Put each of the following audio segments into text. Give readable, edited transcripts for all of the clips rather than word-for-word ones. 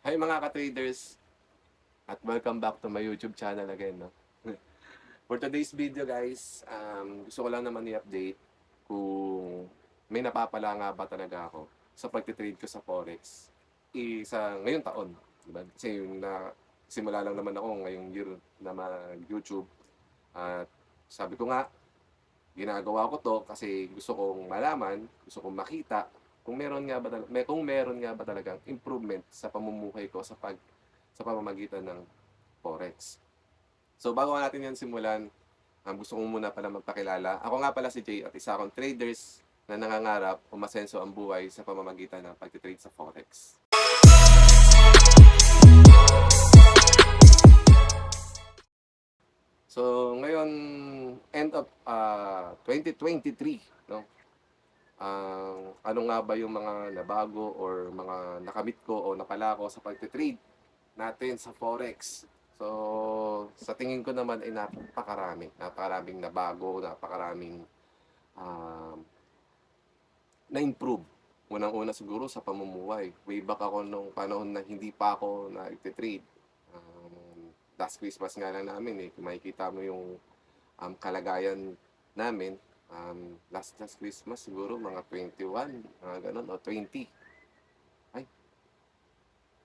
Hi mga ka-traders at welcome back to my YouTube channel again, no? For today's video guys, gusto ko lang naman i-update kung may napapala nga ba talaga ako sa pagtitrade ko sa Forex sa ngayong taon, diba? Kasi yung simula lang naman ako ngayong year na mag-YouTube at sabi ko nga, ginagawa ko to kasi gusto kong malaman, gusto kong makita kung meron nga ba talagang improvement sa pamumuhay ko sa pamamagitan ng Forex. So bago natin yan simulan, gusto ko muna pala magpakilala. Ako nga pala si Jay at isa akong traders na nangangarap umasenso ang buhay sa pamamagitan ng pagtitrade sa Forex. So ngayon, end of 2023, no? Ano nga ba yung mga nabago or mga nakamit ko o napala ko sa pagtitrade natin sa Forex. So, sa tingin ko naman ay napakaraming nabago, napakaraming um, na-improve. Unang-una siguro sa pamumuhay. Way back ako nung panahon na hindi pa ako nag-trade. Last Christmas nga lang namin eh. Kung makikita mo yung kalagayan namin, last Christmas siguro mga 21, mga ganun, o 20. Ay,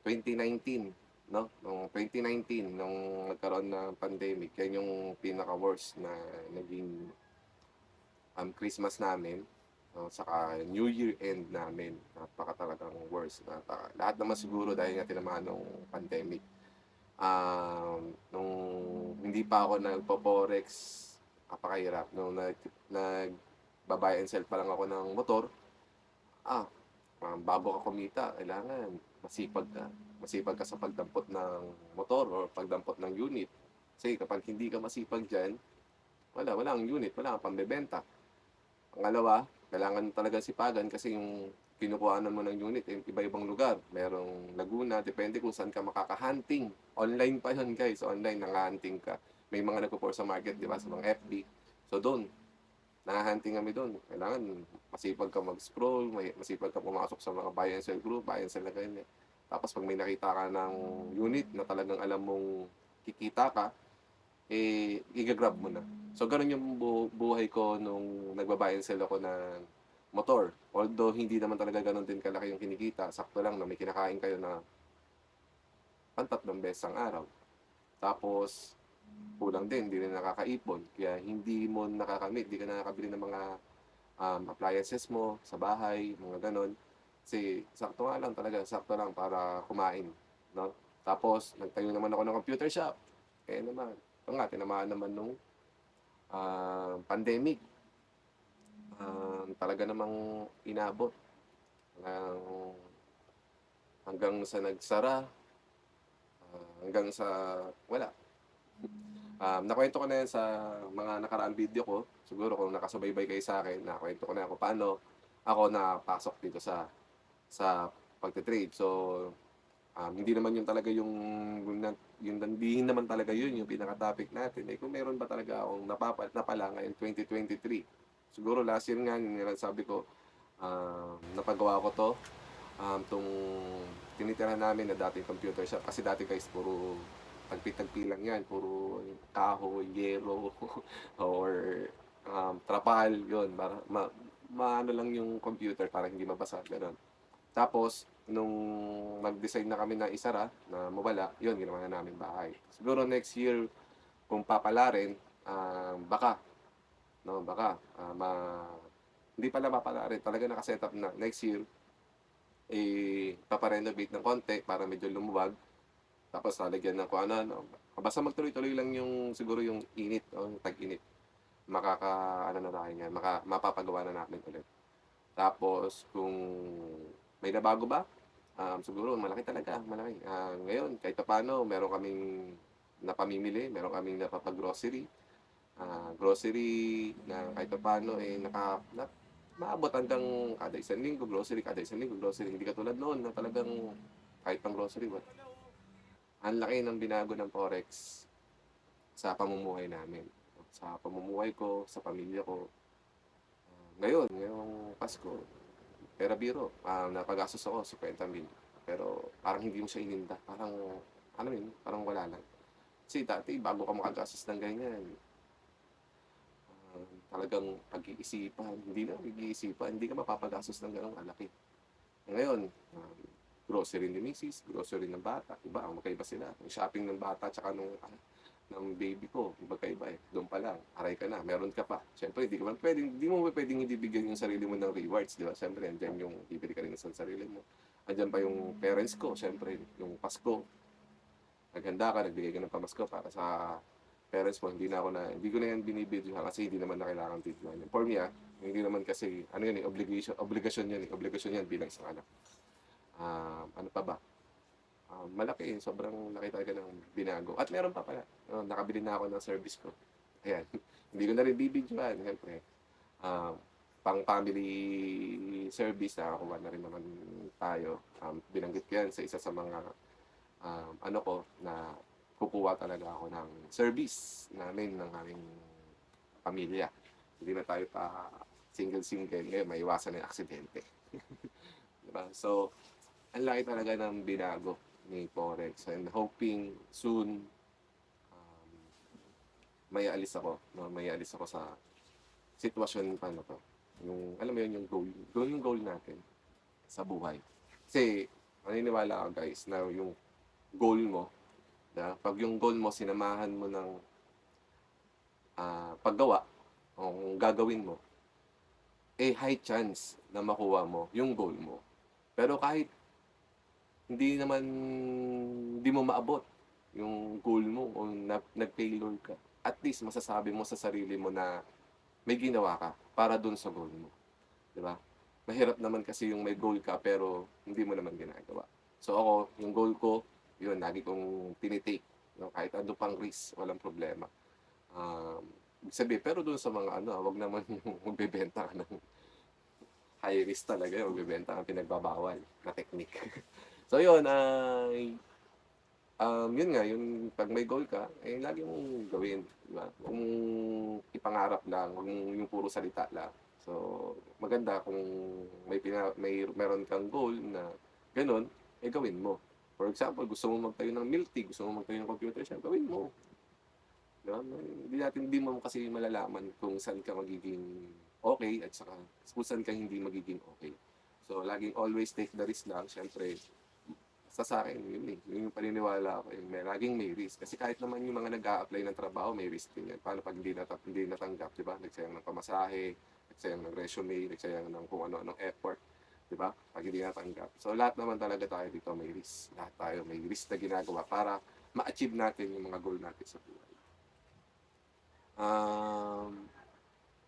2019, no? Noong 2019, nung nagkaroon ng pandemic, yan yung pinaka-worst na naging Christmas namin. Saka New Year end namin. Napaka talagang worst. Lahat naman siguro dahil nga tinamaan ng pandemic. Nung hindi pa ako nagpo-forex, napakahirap. Nung nag-buy and sell pa lang ako ng motor, ah, bago ka kumita, kailangan masipag ka. Masipag ka sa pagdampot ng motor or pagdampot ng unit. Kasi kapag hindi ka masipag dyan, wala ang unit, wala kang pambebenta. Pangalawa, kailangan talaga sipagan kasi yung kinukuhanan mo ng unit, iba-ibang lugar. Merong Laguna, depende kung saan ka makaka-hunting. Online pa yun guys, online nang-hunting ka. May mga nagpo-pour sa market, di ba, sa mga FB. So doon, nang-hunting kami doon. Kailangan masipag ka mag-scroll, masipag ka pumasok sa mga buy and sell group, buy and sell na ganyan. Tapos pag may nakita ka ng unit na talagang alam mong kikita ka, i-grab mo na. So, ganun yung buhay ko nung nagbabuy and sell ako ng motor. Although, hindi naman talaga ganun din kalaki yung kinikita. Sakto lang na may kinakain kayo na pantatlong beses ang araw. Tapos, kulang din, hindi rin nakakaipon. Kaya hindi mo nakakamit, hindi ka nakakabili ng mga appliances mo sa bahay, mga ganun. Kasi sakto nga lang talaga, sakto lang para kumain. No? Tapos, nagtayo naman ako ng computer shop. Kaya naman, ito nga, tinamaan naman nung pandemic. Talaga namang inabot ng hanggang sa nagsara, hanggang sa wala. Nakwento ko na yan sa mga nakaraang video ko. Siguro kung nakasubaybay kayo sa akin, nakwento ko na yan kung paano ako napasok dito sa pagte-trade. So, hindi naman yun talaga yung nandihin naman talaga yun yung pinaka-topic natin. Eh, kung meron ba talaga akong napala ngayon 2023. Siguro last year nga, yung sabi ko, napagawa ko to. Itong tinitirahan namin na dating computer shop. Kasi dati guys, puro tagpi-tagpi lang yan. Puro kahoy, yero, or trapal, yun. Para, maano lang yung computer para hindi mabasa. Ganun. Tapos, nung nag-decide na kami na isara, na mawala, yun, ginawa na namin bahay. Siguro next year, kung papala rin, baka, no, baka, hindi pala papala rin, talaga nakaset up na next year, paparenovate ng konti para medyo lumuwag, tapos lalagyan ng kung ano, no. Basta magtuloy-tuloy lang yung, siguro yung init, o tag-init, ano na tayo yan, mapapagawa na natin ulit. Tapos, kung may nabago ba? Siguro malaki talaga, malaki. Ngayon, kahit paano, meron kaming napamimili, meron kaming napapag-grocery. Grocery na kahit paano, maabot hanggang kada isang linggo, grocery, kada isang linggo, grocery. Hindi katulad noon na talagang kahit pang grocery, ang laki ng binago ng Forex sa pamumuhay namin. Sa pamumuhay ko, sa pamilya ko. Ngayong Pasko, pera biro, napagastos ako 50 mil. pero parang hindi mo siya ininda, parang ano yun, parang wala lang. Kasi dati bago ka makagastos ng ganyan, talagang pag-iisipan, hindi na pag-iisipan, hindi ka mapapagastos ng gano'ng kalaki. Ngayon, grocery ni misis, grocery ng bata, iba ang magkaiba sila. Yung shopping ng bata tsaka ng baby ko, magkaiba eh. Doon pa lang, aray ka na, meron ka pa. Siyempre, hindi mo pwedeng hindi bigyan yung sarili mo ng rewards, di ba? Siyempre, andyan yung bibili ka rin sa sarili mo. Andyan pa yung parents ko, siyempre, yung Pasko, naghanda ka, nagbigay ka ng pamasko para sa parents mo, hindi ko na yan binibidyo kasi hindi naman na kailangan videohan yan. For me, hindi naman kasi, ano yan obligasyon yan obligasyon yan bilang isang anak. Ano pa ba? Malaki, sobrang laki talaga ng binago. At meron pa pala, nakabili na ako ng service ko. Ayan, hindi ko na rin bibidyohan, siyempre. Uh, Pang family service, nakakuha na rin naman tayo. Binanggit ko yan sa isa sa mga ano ko na kukuha talaga ako ng service namin ng aming pamilya. Hindi na tayo pa single-single ngayon, maiwasan ng aksidente. Diba? So, ang laki talaga ng binago ni Forex and hoping soon may alis ako, no? May alis ako sa sitwasyon pa na to. Yung, alam mo yun, yung goal natin sa buhay. Kasi, maniniwala ka guys na yung goal mo, pag yung goal mo sinamahan mo ng paggawa o kung gagawin mo, high chance na makuha mo yung goal mo. Pero kahit hindi mo maabot yung goal mo o nag-failure ka, at least masasabi mo sa sarili mo na may ginawa ka para dun sa goal mo. Diba? Mahirap naman kasi yung may goal ka pero hindi mo naman ginagawa. So ako, yung goal ko, yun, lagi kong tinitake. No? Kahit ano pang risk, walang problema. Pero doon sa mga wag naman yung magbebenta ka ng high risk talaga, yung magbebenta ng pinagbabawal na technique. So yun, yun nga, yung pag may goal ka, lagi mong gawin. Diba? Kung ipangarap lang, kung yung puro salita lang. So, maganda kung meron kang goal na ganun, gawin mo. For example, gusto mo magtayo ng milk tea, gusto mo magtayo ng computer shop, gawin mo. Diba? Hindi mo kasi malalaman kung saan ka magiging okay at saka kung saan ka hindi magiging okay. So, laging always take the risk lang. Siyempre, sa akin, yun yung paniniwala ko. Laging may risk. Kasi kahit naman yung mga nag-a-apply ng trabaho, may risk din yan. Paano pag hindi natanggap, diba? Nagsayang ng pamasahe, nagsayang ng resume, nagsayang ng kung ano-anong effort. Diba? Pag hindi natanggap. So, lahat naman talaga tayo dito may risk. Lahat tayo may risk na ginagawa para ma-achieve natin yung mga goal natin sa buhay.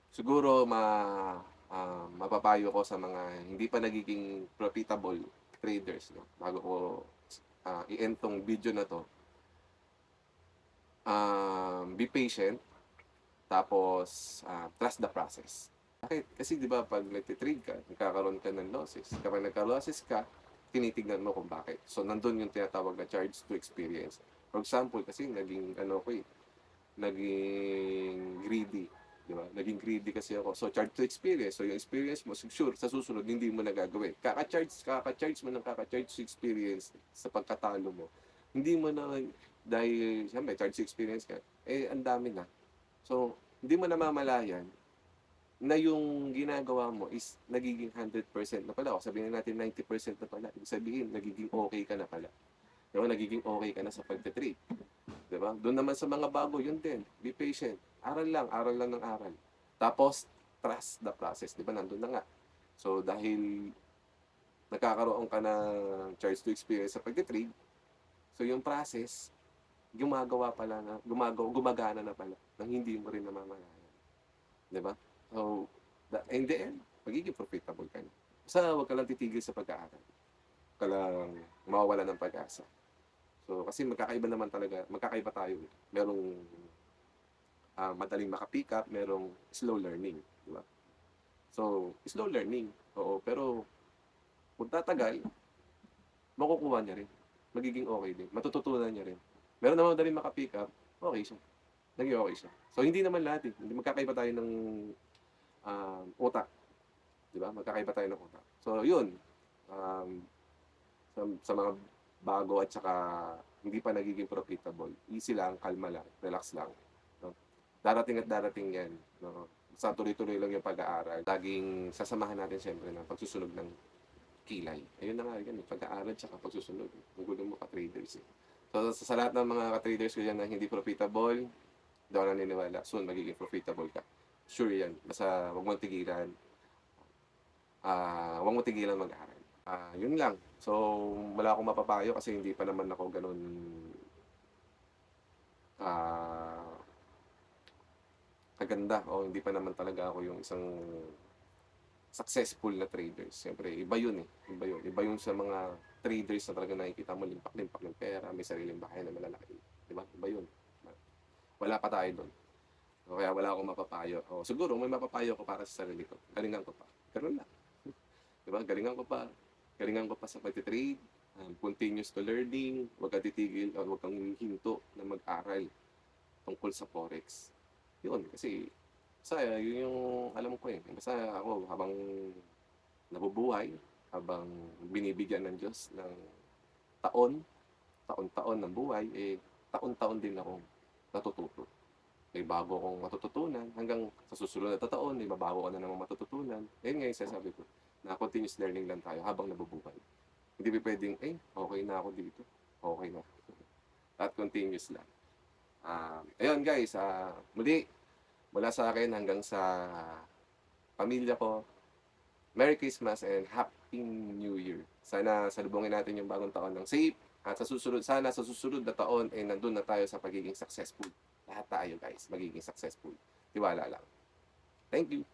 Siguro mapapayo ko sa mga hindi pa nagiging profitable traders, no? Bago ko i-end tong video na to, be patient, tapos trust the process. Bakit? Kasi di ba pag nagtitrade ka, nagkakaroon ka ng losses. Kapag nagka-losses ka, tinitignan mo kung bakit. So, nandun yung tinatawag na charge to experience. For example, kasi naging greedy. Di ba? Naging greedy kasi ako. So, charge to experience. So, yung experience mo, sure, sa susunod, hindi mo nagagawin. Kaka-charge mo ng kaka-charge to experience sa pagkatalo mo. Hindi mo na, dahil, siyempre, charge to experience ka, ang dami na. So, hindi mo namamalayan na yung ginagawa mo is nagiging 100% na pala. O sabihin natin 90% na pala. Ibig sabihin, nagiging okay ka na pala. Diba? Nagiging okay ka na sa pagtitrade. Diba? Doon naman sa mga bago, yun din. Be patient. Aral lang ng aral. Tapos, trust the process. Diba? Nandun na nga. So, dahil nagkakaroon ka ng charge to experience sa pagtitrade, so yung process, gumagana na pala nang hindi mo rin namamalayan. Diba? So, in the end, magiging profitable ka na. Basta huwag ka lang titigil sa pag-aaral. Huwag ka lang mawawala ng pag-asa. So, kasi magkakaiba tayo. Merong madaling makapick up, merong slow learning. Diba? So, slow learning. Oo, pero kung tatagal, makukuha niya rin. Magiging okay din. Matututunan niya rin. Meron naman madaling makapick up, okay siya. Naging okay siya. So, hindi naman lahat. Hindi magkakaiba tayo ng utak. Diba? Magkakaiba tayo ng utak. So, yun. sa mga bago at saka hindi pa nagiging profitable, easy lang, kalma lang, relax lang, 'no. Darating at darating 'yan, 'no. Basta tuloy-tuloy lang 'yung pag-aaral. Laging sasamahan natin siyempre ng pagsusunog ng kilay. Ayun na nga 'yan, eh, pag-aaral tsaka pagsusunog. Ang gulo mo ka-traders, eh. So, sa lahat ng mga ka-traders ko diyan na hindi profitable, hindi ako naniniwala, soon magiging profitable ka. Sure 'yan, basta huwag mong tigilan, huwag mong tigilan mag-aral. Yun lang. So, wala akong mapapayo kasi hindi pa naman ako gano'n, ah, kaganda o hindi pa naman talaga ako yung isang successful na trader. Siyempre iba yun, eh, iba yun. Iba yun sa mga traders na talagang nakikita mo limpak-limpak ng pera, may sariling bahay na malalaki, 'di ba? Iba yun. Wala pa tayo dun. O kaya wala akong mapapayo. O siguro may mapapayo ko para sa sarili ko, galingan ko pa, gano'n lang. 'Di ba, galingan ko pa sa pagte-trade, continuous to learning, huwag kang titigil o huwag kang hihinto na mag-aral tungkol sa forex. Yun, kasi basta yun yung alam ko, eh. Basta ako habang nabubuhay, habang binibigyan ng Diyos ng taon, taon-taon ng buhay, eh, taon-taon din akong natututo. May bago akong matututunan hanggang sa susunod na taon, may babago ka na namang matututunan. Ayun nga yung sinasabi ko, na continuous learning lang tayo habang nabubuhay. Hindi puwedeng, "Eh, okey na ako dito, okey na." At continuous lang. Ayun guys, muli mula sa akin hanggang sa pamilya ko, Merry Christmas and Happy New Year. Sana salubungin natin yung bagong taon ng safe at sana sa susunod na taon, eh, nandun na tayo sa pagiging successful. Lahat tayo guys magiging successful. Tiwala lang. Thank you.